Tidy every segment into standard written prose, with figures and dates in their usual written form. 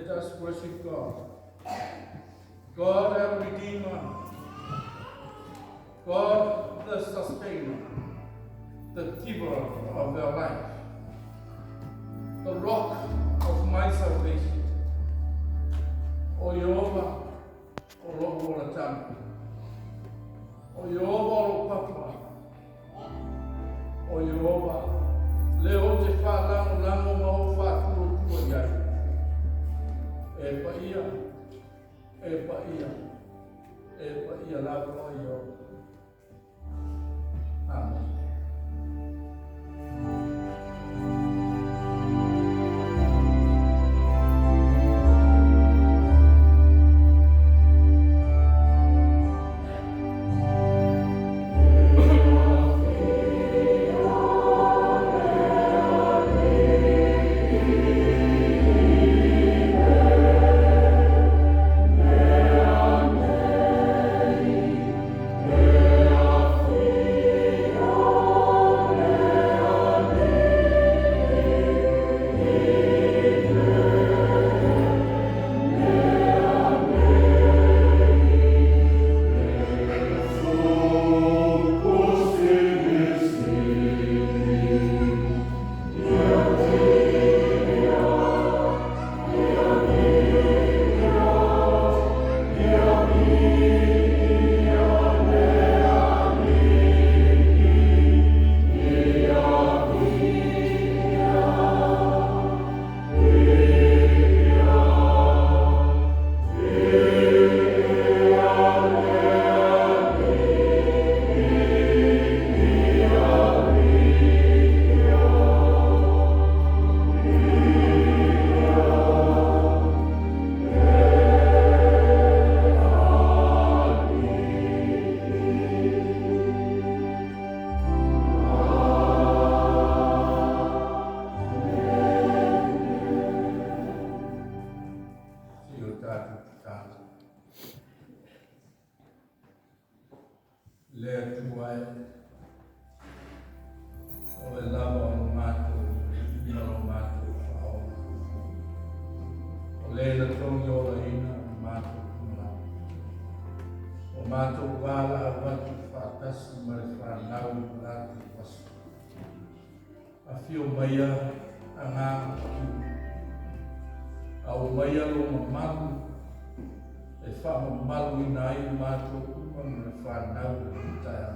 Let us worship God. God our Redeemer. God the Sustainer. The giver of our life. The rock of my salvation. O Jehovah, o loko la tama. O Jehovah o papa. O Jehovah, leo te whalango ma o whātua tua iai. E pa ia, e pa ia, e pa ia lako i o. Amen. Afio maya anga au maya lo mamalu e fa mamalu inai mato kumang e fa nau taya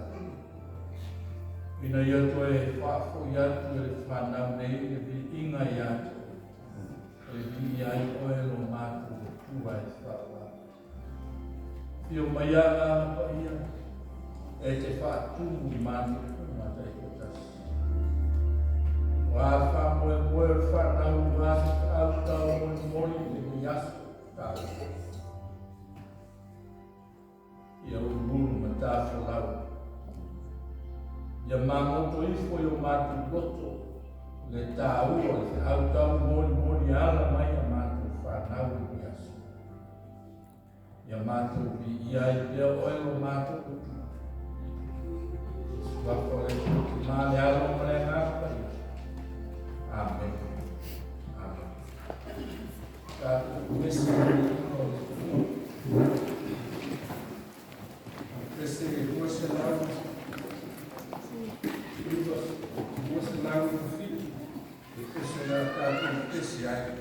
ina yato e fa fo yato e fa nau nei e vi inga yato e vi ai oe lo mato tua e fa la fio maya anga pa ia e te fa tumu mato kumata e kotas wa fa mo fa na wa alta mo ni yas ta ia o mulu mata fa la ia mamo to ifo yo matu loto le ta u o alta mo ni ala mai matu fa na ni yas ia matu bi ia ia o lo matu wa ko le ma le ala mo le na Amen. Amen. God, bless you. Bless you. Bless you. Bless you.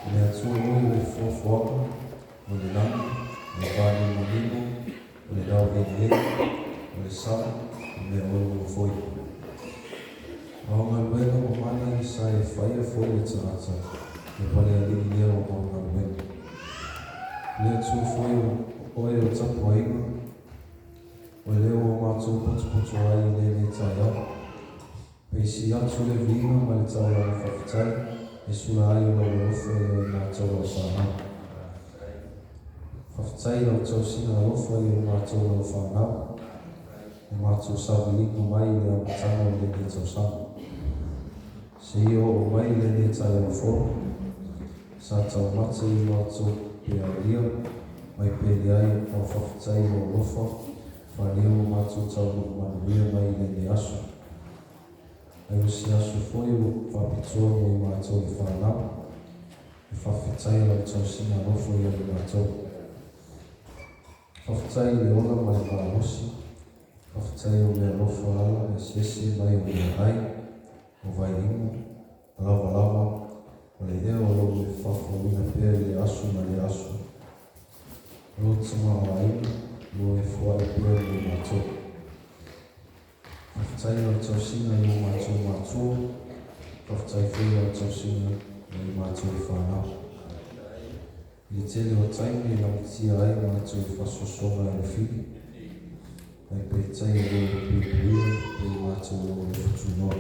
Le atua oi le fuafuaka, o le lana, o le vāne manimo, o le lau vei, o le sala, o le oi o foi. Aonga luenga o mana i sa e whaia foi le taata, e pale a lini lea o aonga luenga. Le atua foi o oe o tapu ainga, o leo o mātou potu ai le tai au. Peisi atu le vinga ma le tau lana whawhitai, e sula ai o le ofa e o mātou o whanau. Whawhitai au tau sina ofa e o mātou o whanau, e mātou sawilinga mai le amatanga o le ni tau sama. Se i o mai le ni tai au fo, sa tau mate i mātou pe a ria, mai pele ai o whawhitai o ofa, whaneo mātou tau manuia mai le ni asu. Ai o si asu foi o whapitua mo i mātou i whanau, e whawhitai au tau sina ofa i o mātou. Whawhitai le ola mai whahosi, whawhitai o mea ofa ala e sese mai o mea ai, o vai ingo, lava, o le ea o lau e whawhawina pēr le asu ma le asu. Rotuma o aina, lo e fua e pēr le mātou. Whawhitai au tau sina i o mātou, whawhitai whi au tau sina i mātou i whanau. I tele o taimi e lamtia ai mātou i whasosonga e le whiri, ai pētai e lo e pēpuia e mātou o le whutunoa.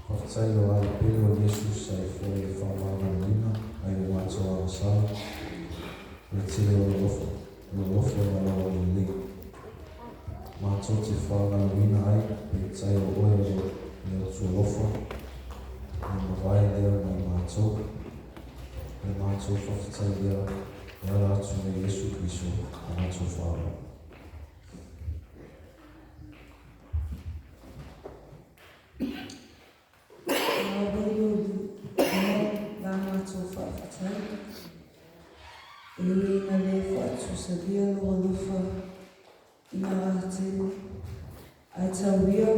Whawhitai o ai pere o Jesus ai fwoi e whamanga lina, ai o mātou a sala, le tele o lo lofo na lau o le mātou te whamanga lina ai, pētai o oe le o tua lofa, e mawai leo mai mātou, e mātou whawhitai lea, e ala atu me Jesu Kristo, a mātou whamanga. Ina le whaatu sabia loa lufa ina ātene. Ai tauia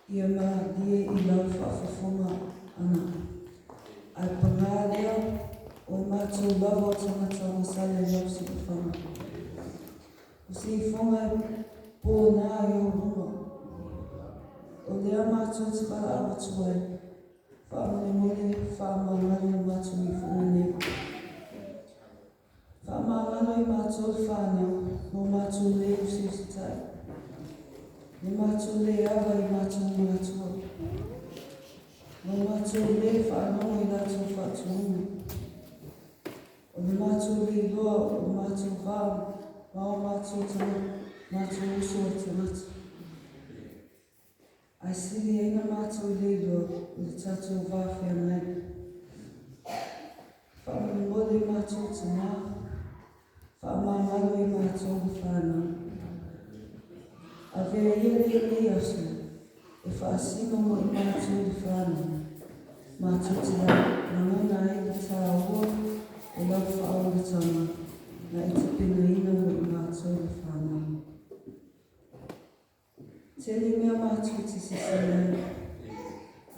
ia maa lie i lau whaafafonga ana. Ai pangālea o mātou lava o tangata o masale lau si whanga. O si whanga pō nā i o runga. O lea mātou te para awatu ai. Whaamane mole, whaamangana mātou i whanga nea. Whaamangana i mātou whānau, no mātou le usi usi tai. No mātou le awa i mātou mātua. No mātou le whanau i lātou whātuunga. O no mātou le loa o mātou whāu, mao mātou tana, mātou uso o tanata. Ai siri eina mātou le loa o le tātou whāwhia mai. Whaamane mole mātou tana, whaamangalo i mātou whānau. A vea ia le asu, e whaasino mo i mātou i whānau. Mātou te rangana e le tā ua, e lau whaau le tama, na i te pina ina mo i mātou i whānau. Tele mea mātou te sisene,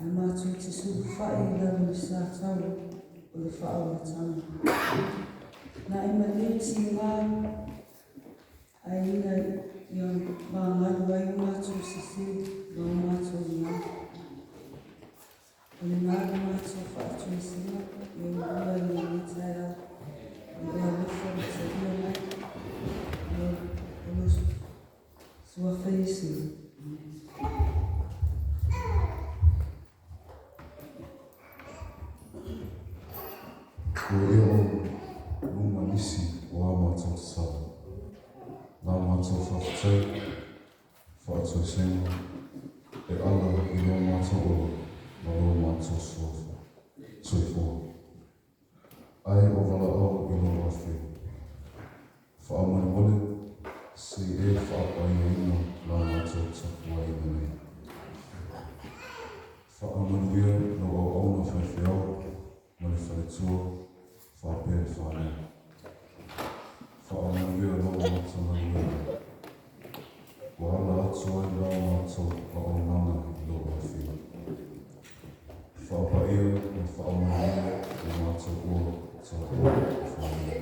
a mātou te suku whai i lau le sātau, o le whaau le tama. Na i maleti ngā, ai ina i o māngaru ai o mātou sisi, o mātou ngā. O le ngāru mātou whātou i sina, i o ua i o mitai au, i o alofa o te ria mai, i o sua whaisi. Ko eo runga nisi o a mātou te sara. Nā mātou whawhitai, whātou senga, e ala i no mātou o, ma no mātou soifua. Ai o wala au i no awhi. Whaamane mole, se e whaapai o ina nā mātou tapua i mene. Whaamanuia no au auna whaiwhiau, ma le whaitua, whapere whanau. Whaamanuia no mātou. Wa ala atu ai rā mātou a o nana i lo awhi. whaapaia, me whaamaria, e mātou ua, tau ua, whaamia.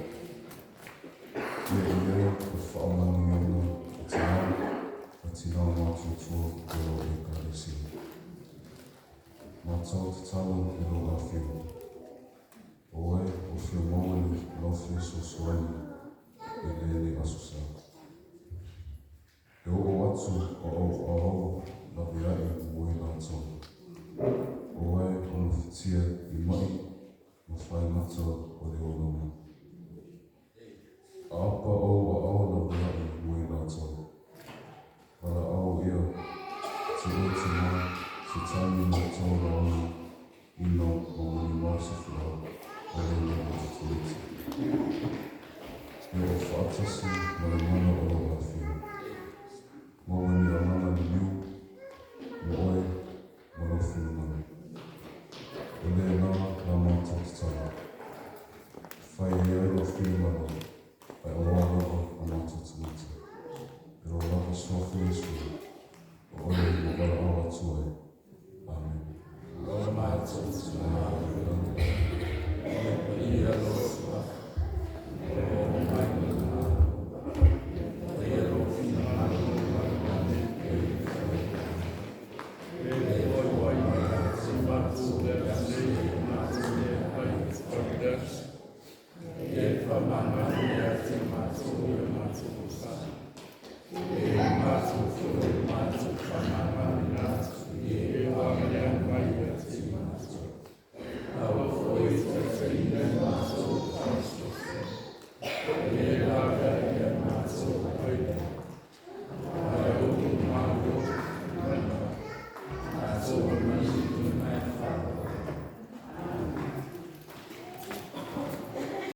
Ia, e whaamani ana, e te nā, a tina mātou tua, e o e karesi. Mātou te tau, e o a whiu. Oe, o whiu mawani, lawhi so suani, e lele asusa. E o atu, o lawi ai, ue nātou. Oe, o mawhitia I mai, ma whai mata o le onoma. A apa o lawi ai, ue nātou. Para au ia, te o te mai, se tani na tau raoni, ino o mani māsi whiau, o le mea o te tuliti. E o whaatasi, ma le mana o a whiu. Mawani a mana ni miu, me oe, ma lo whiu mana. E le nā, nā mātou te tara. Whai e ai lo whiu mana, ai o ārawa a mātou te mata. E ro rapa swafu Yesu, o oe mo wala awa tuai. Amen. Lord, my